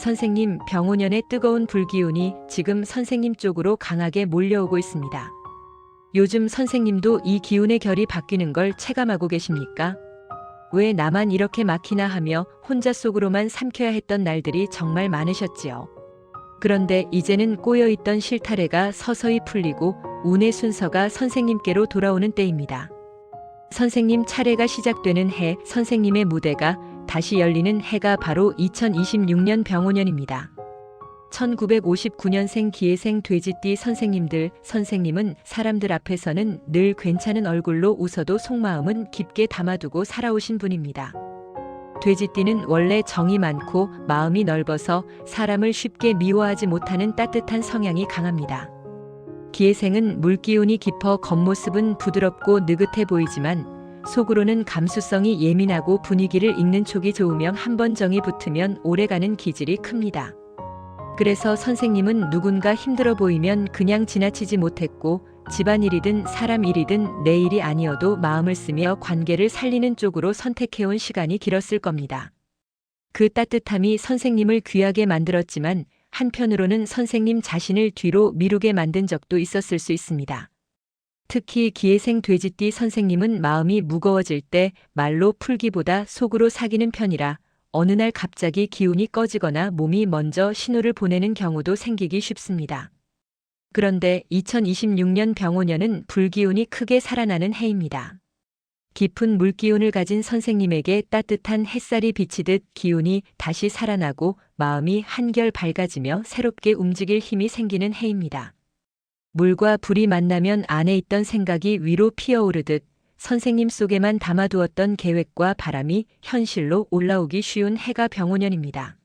선생님, 병오년의 뜨거운 불기운이 지금 선생님 쪽으로 강하게 몰려오고 있습니다. 요즘 선생님도 이 기운의 결이 바뀌는 걸 체감하고 계십니까? 왜 나만 이렇게 막히나 하며 혼자 속으로만 삼켜야 했던 날들이 정말 많으셨지요. 그런데 이제는 꼬여있던 실타래가 서서히 풀리고 운의 순서가 선생님께로 돌아오는 때입니다. 선생님 차례가 시작되는 해, 선생님의 무대가 다시 열리는 해가 바로 2026년 병오년입니다. 1959년생 기예생 돼지띠 선생님들, 선생님은 사람들 앞에서는 늘 괜찮은 얼굴로 웃어도 속마음은 깊게 담아두고 살아오신 분입니다. 돼지띠는 원래 정이 많고 마음이 넓어서 사람을 쉽게 미워하지 못하는 따뜻한 성향이 강합니다. 기예생은 물기운이 깊어 겉모습은 부드럽고 느긋해 보이지만 속으로는 감수성이 예민하고 분위기를 읽는 촉이 좋으며 한번 정이 붙으면 오래가는 기질이 큽니다. 그래서 선생님은 누군가 힘들어 보이면 그냥 지나치지 못했고 집안일이든 사람 일이든 내 일이 아니어도 마음을 쓰며 관계를 살리는 쪽으로 선택해온 시간이 길었을 겁니다. 그 따뜻함이 선생님을 귀하게 만들었지만 한편으로는 선생님 자신을 뒤로 미루게 만든 적도 있었을 수 있습니다. 특히 기예생 돼지띠 선생님은 마음이 무거워질 때 말로 풀기보다 속으로 사귀는 편이라 어느 날 갑자기 기운이 꺼지거나 몸이 먼저 신호를 보내는 경우도 생기기 쉽습니다. 그런데 2026년 병오년은 불기운이 크게 살아나는 해입니다. 깊은 물기운을 가진 선생님에게 따뜻한 햇살이 비치듯 기운이 다시 살아나고 마음이 한결 밝아지며 새롭게 움직일 힘이 생기는 해입니다. 물과 불이 만나면 안에 있던 생각이 위로 피어오르듯 선생님 속에만 담아두었던 계획과 바람이 현실로 올라오기 쉬운 해가 병오년입니다.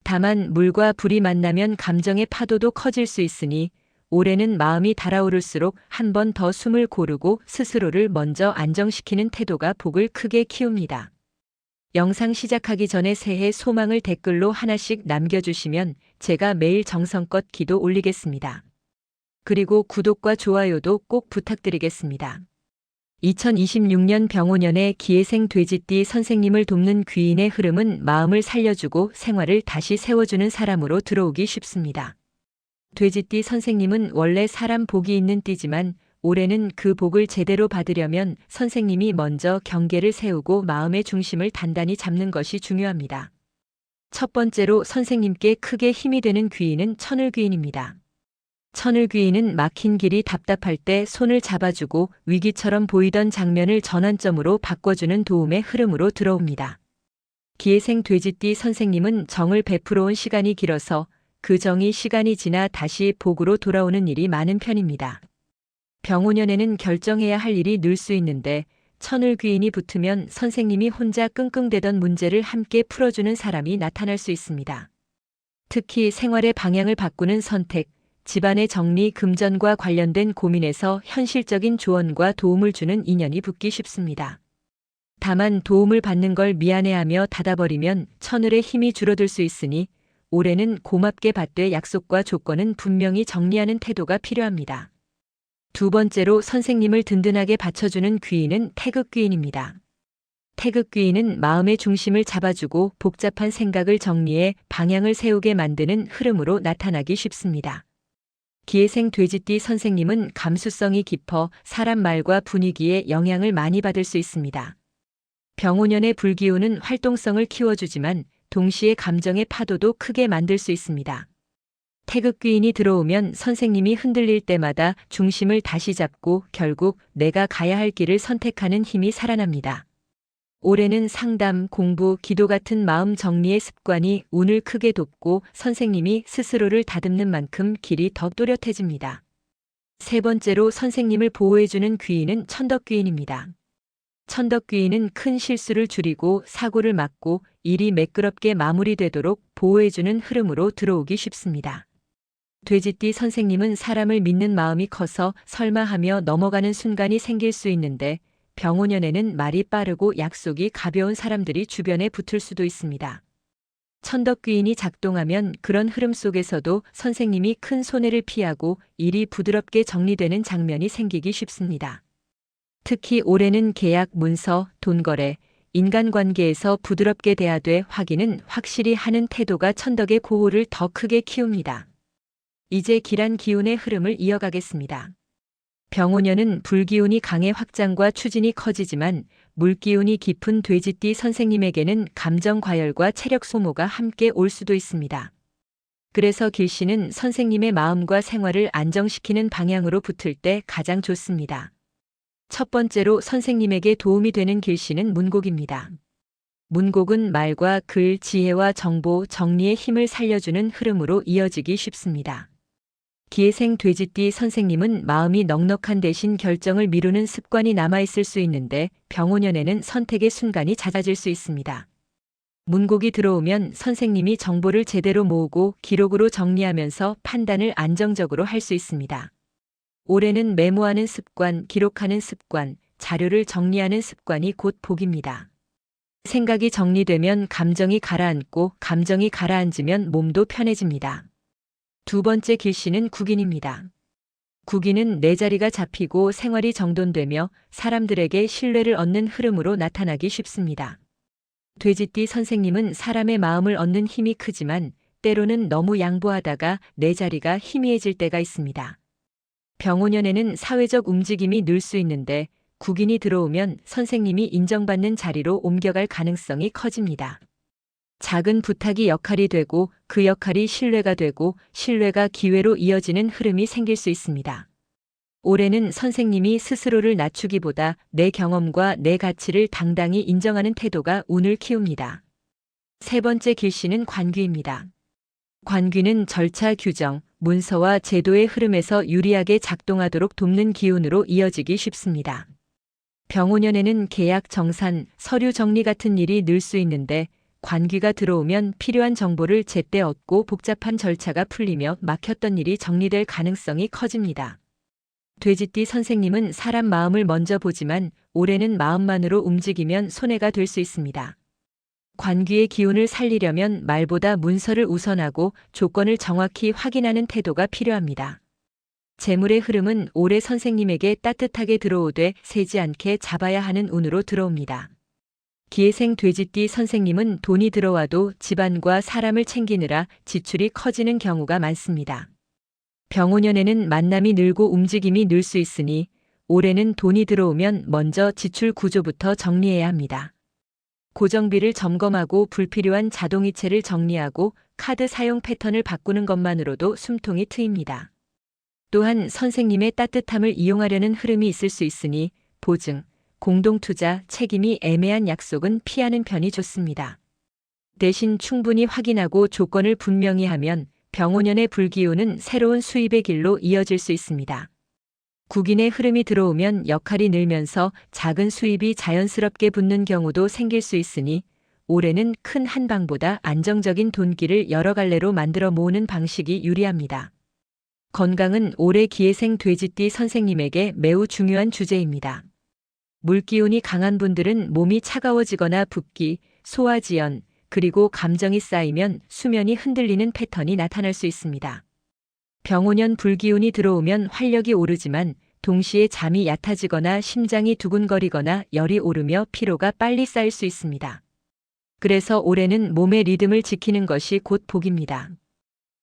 다만 물과 불이 만나면 감정의 파도도 커질 수 있으니 올해는 마음이 달아오를수록 한 번 더 숨을 고르고 스스로를 먼저 안정시키는 태도가 복을 크게 키웁니다. 영상 시작하기 전에 새해 소망을 댓글로 하나씩 남겨주시면 제가 매일 정성껏 기도 올리겠습니다. 그리고 구독과 좋아요도 꼭 부탁드리겠습니다. 2026년 병오년의 기예생 돼지띠 선생님을 돕는 귀인의 흐름은 마음을 살려주고 생활을 다시 세워주는 사람으로 들어오기 쉽습니다. 돼지띠 선생님은 원래 사람 복이 있는 띠지만 올해는 그 복을 제대로 받으려면 선생님이 먼저 경계를 세우고 마음의 중심을 단단히 잡는 것이 중요합니다. 첫 번째로 선생님께 크게 힘이 되는 귀인은 천을귀인입니다. 천을귀인은 막힌 길이 답답할 때 손을 잡아주고 위기처럼 보이던 장면을 전환점으로 바꿔주는 도움의 흐름으로 들어옵니다. 기예생 돼지띠 선생님은 정을 베풀어 온 시간이 길어서 그 정이 시간이 지나 다시 복으로 돌아오는 일이 많은 편입니다. 병오년에는 결정해야 할 일이 늘 수 있는데 천을귀인이 붙으면 선생님이 혼자 끙끙대던 문제를 함께 풀어주는 사람이 나타날 수 있습니다. 특히 생활의 방향을 바꾸는 선택, 집안의 정리, 금전과 관련된 고민에서 현실적인 조언과 도움을 주는 인연이 붙기 쉽습니다. 다만 도움을 받는 걸 미안해하며 닫아버리면 천을의 힘이 줄어들 수 있으니 올해는 고맙게 받되 약속과 조건은 분명히 정리하는 태도가 필요합니다. 두 번째로 선생님을 든든하게 받쳐주는 귀인은 태극귀인입니다. 태극귀인은 마음의 중심을 잡아주고 복잡한 생각을 정리해 방향을 세우게 만드는 흐름으로 나타나기 쉽습니다. 기예생 돼지띠 선생님은 감수성이 깊어 사람 말과 분위기에 영향을 많이 받을 수 있습니다. 병오년의 불기운은 활동성을 키워주지만 동시에 감정의 파도도 크게 만들 수 있습니다. 태극귀인이 들어오면 선생님이 흔들릴 때마다 중심을 다시 잡고 결국 내가 가야 할 길을 선택하는 힘이 살아납니다. 올해는 상담, 공부, 기도 같은 마음 정리의 습관이 운을 크게 돕고 선생님이 스스로를 다듬는 만큼 길이 더 또렷해집니다. 세 번째로 선생님을 보호해주는 귀인은 천덕귀인입니다. 천덕귀인은 큰 실수를 줄이고 사고를 막고 일이 매끄럽게 마무리되도록 보호해주는 흐름으로 들어오기 쉽습니다. 돼지띠 선생님은 사람을 믿는 마음이 커서 설마 하며 넘어가는 순간이 생길 수 있는데 병오년에는 말이 빠르고 약속이 가벼운 사람들이 주변에 붙을 수도 있습니다. 천덕귀인이 작동하면 그런 흐름 속에서도 선생님이 큰 손해를 피하고 일이 부드럽게 정리되는 장면이 생기기 쉽습니다. 특히 올해는 계약, 문서, 돈거래, 인간관계에서 부드럽게 대하되 확인은 확실히 하는 태도가 천덕의 고호를 더 크게 키웁니다. 이제 기란 기운의 흐름을 이어가겠습니다. 병오년은 불기운이 강해 확장과 추진이 커지지만 물기운이 깊은 돼지띠 선생님에게는 감정 과열과 체력 소모가 함께 올 수도 있습니다. 그래서 길씨는 선생님의 마음과 생활을 안정시키는 방향으로 붙을 때 가장 좋습니다. 첫 번째로 선생님에게 도움이 되는 길씨는 문곡입니다. 문곡은 말과 글, 지혜와 정보, 정리의 힘을 살려주는 흐름으로 이어지기 쉽습니다. 기해생 돼지띠 선생님은 마음이 넉넉한 대신 결정을 미루는 습관이 남아있을 수 있는데 병오년에는 선택의 순간이 잦아질 수 있습니다. 문곡이 들어오면 선생님이 정보를 제대로 모으고 기록으로 정리하면서 판단을 안정적으로 할 수 있습니다. 올해는 메모하는 습관, 기록하는 습관, 자료를 정리하는 습관이 곧 복입니다. 생각이 정리되면 감정이 가라앉고 감정이 가라앉으면 몸도 편해집니다. 두 번째 길씨는 국인입니다. 국인은 내 자리가 잡히고 생활이 정돈되며 사람들에게 신뢰를 얻는 흐름으로 나타나기 쉽습니다. 돼지띠 선생님은 사람의 마음을 얻는 힘이 크지만 때로는 너무 양보하다가 내 자리가 희미해질 때가 있습니다. 병오년에는 사회적 움직임이 늘 수 있는데 국인이 들어오면 선생님이 인정받는 자리로 옮겨갈 가능성이 커집니다. 작은 부탁이 역할이 되고 그 역할이 신뢰가 되고 신뢰가 기회로 이어지는 흐름이 생길 수 있습니다. 올해는 선생님이 스스로를 낮추기보다 내 경험과 내 가치를 당당히 인정하는 태도가 운을 키웁니다. 세 번째 길씨는 관귀입니다. 관귀는 절차 규정, 문서와 제도의 흐름에서 유리하게 작동하도록 돕는 기운으로 이어지기 쉽습니다. 병오년에는 계약 정산, 서류 정리 같은 일이 늘 수 있는데 관귀가 들어오면 필요한 정보를 제때 얻고 복잡한 절차가 풀리며 막혔던 일이 정리될 가능성이 커집니다. 돼지띠 선생님은 사람 마음을 먼저 보지만 올해는 마음만으로 움직이면 손해가 될 수 있습니다. 관귀의 기운을 살리려면 말보다 문서를 우선하고 조건을 정확히 확인하는 태도가 필요합니다. 재물의 흐름은 올해 선생님에게 따뜻하게 들어오되 새지 않게 잡아야 하는 운으로 들어옵니다. 기해생 돼지띠 선생님은 돈이 들어와도 집안과 사람을 챙기느라 지출이 커지는 경우가 많습니다. 병오년에는 만남이 늘고 움직임이 늘 수 있으니 올해는 돈이 들어오면 먼저 지출 구조부터 정리해야 합니다. 고정비를 점검하고 불필요한 자동이체를 정리하고 카드 사용 패턴을 바꾸는 것만으로도 숨통이 트입니다. 또한 선생님의 따뜻함을 이용하려는 흐름이 있을 수 있으니 보증, 공동투자, 책임이 애매한 약속은 피하는 편이 좋습니다. 대신 충분히 확인하고 조건을 분명히 하면 병오년의 불기운은 새로운 수입의 길로 이어질 수 있습니다. 국인의 흐름이 들어오면 역할이 늘면서 작은 수입이 자연스럽게 붙는 경우도 생길 수 있으니 올해는 큰 한방보다 안정적인 돈길을 여러 갈래로 만들어 모으는 방식이 유리합니다. 건강은 올해 기해생 돼지띠 선생님에게 매우 중요한 주제입니다. 물기운이 강한 분들은 몸이 차가워지거나 붓기, 소화지연, 그리고 감정이 쌓이면 수면이 흔들리는 패턴이 나타날 수 있습니다. 병오년 불기운이 들어오면 활력이 오르지만 동시에 잠이 얕아지거나 심장이 두근거리거나 열이 오르며 피로가 빨리 쌓일 수 있습니다. 그래서 올해는 몸의 리듬을 지키는 것이 곧 복입니다.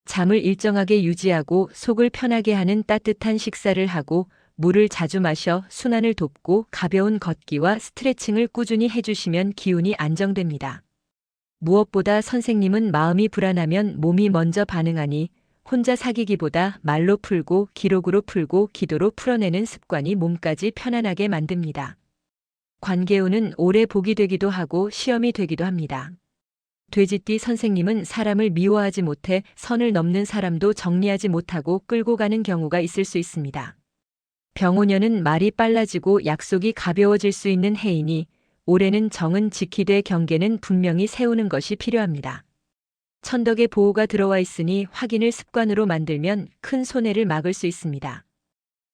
잠을 일정하게 유지하고 속을 편하게 하는 따뜻한 식사를 하고 물을 자주 마셔 순환을 돕고 가벼운 걷기와 스트레칭을 꾸준히 해주시면 기운이 안정됩니다. 무엇보다 선생님은 마음이 불안하면 몸이 먼저 반응하니 혼자 사귀기보다 말로 풀고 기록으로 풀고 기도로 풀어내는 습관이 몸까지 편안하게 만듭니다. 관계운은 올해 복이 되기도 하고 시험이 되기도 합니다. 돼지띠 선생님은 사람을 미워하지 못해 선을 넘는 사람도 정리하지 못하고 끌고 가는 경우가 있을 수 있습니다. 병오년은 말이 빨라지고 약속이 가벼워질 수 있는 해이니 올해는 정은 지키되 경계는 분명히 세우는 것이 필요합니다. 천덕의 보호가 들어와 있으니 확인을 습관으로 만들면 큰 손해를 막을 수 있습니다.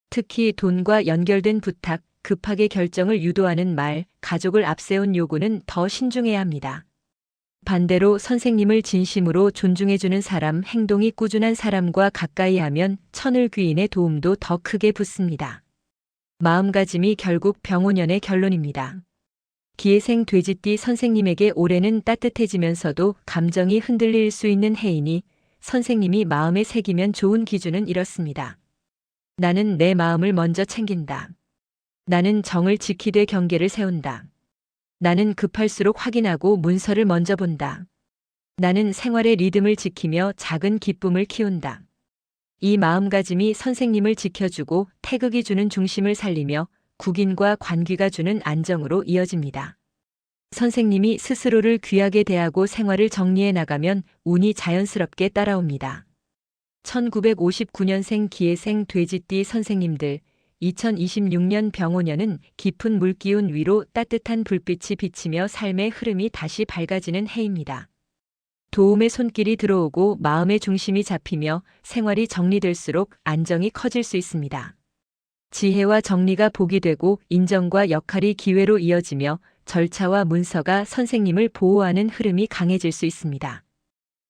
특히 돈과 연결된 부탁, 급하게 결정을 유도하는 말, 가족을 앞세운 요구는 더 신중해야 합니다. 반대로 선생님을 진심으로 존중해주는 사람, 행동이 꾸준한 사람과 가까이 하면 천을귀인의 도움도 더 크게 붙습니다. 마음가짐이 결국 병오년의 결론입니다. 기회생 돼지띠 선생님에게 올해는 따뜻해지면서도 감정이 흔들릴 수 있는 해이니 선생님이 마음에 새기면 좋은 기준은 이렇습니다. 나는 내 마음을 먼저 챙긴다. 나는 정을 지키되 경계를 세운다. 나는 급할수록 확인하고 문서를 먼저 본다. 나는 생활의 리듬을 지키며 작은 기쁨을 키운다. 이 마음가짐이 선생님을 지켜주고 태극이 주는 중심을 살리며 국인과 관귀가 주는 안정으로 이어집니다. 선생님이 스스로를 귀하게 대하고 생활을 정리해 나가면 운이 자연스럽게 따라옵니다. 1959년생 기해생 돼지띠 선생님들, 2026년 병오년은 깊은 물기운 위로 따뜻한 불빛이 비치며 삶의 흐름이 다시 밝아지는 해입니다. 도움의 손길이 들어오고 마음의 중심이 잡히며 생활이 정리될수록 안정이 커질 수 있습니다. 지혜와 정리가 복이 되고 인정과 역할이 기회로 이어지며 절차와 문서가 선생님을 보호하는 흐름이 강해질 수 있습니다.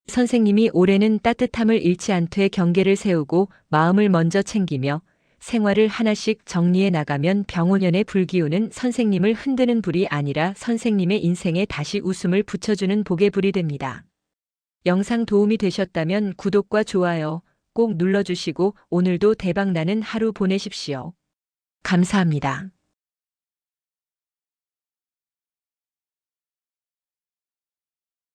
선생님이 올해는 따뜻함을 잃지 않되 경계를 세우고 마음을 먼저 챙기며 생활을 하나씩 정리해 나가면 병오년의 불기운은 선생님을 흔드는 불이 아니라 선생님의 인생에 다시 웃음을 붙여주는 복의 불이 됩니다. 영상 도움이 되셨다면 구독과 좋아요 꼭 눌러주시고 오늘도 대박나는 하루 보내십시오. 감사합니다.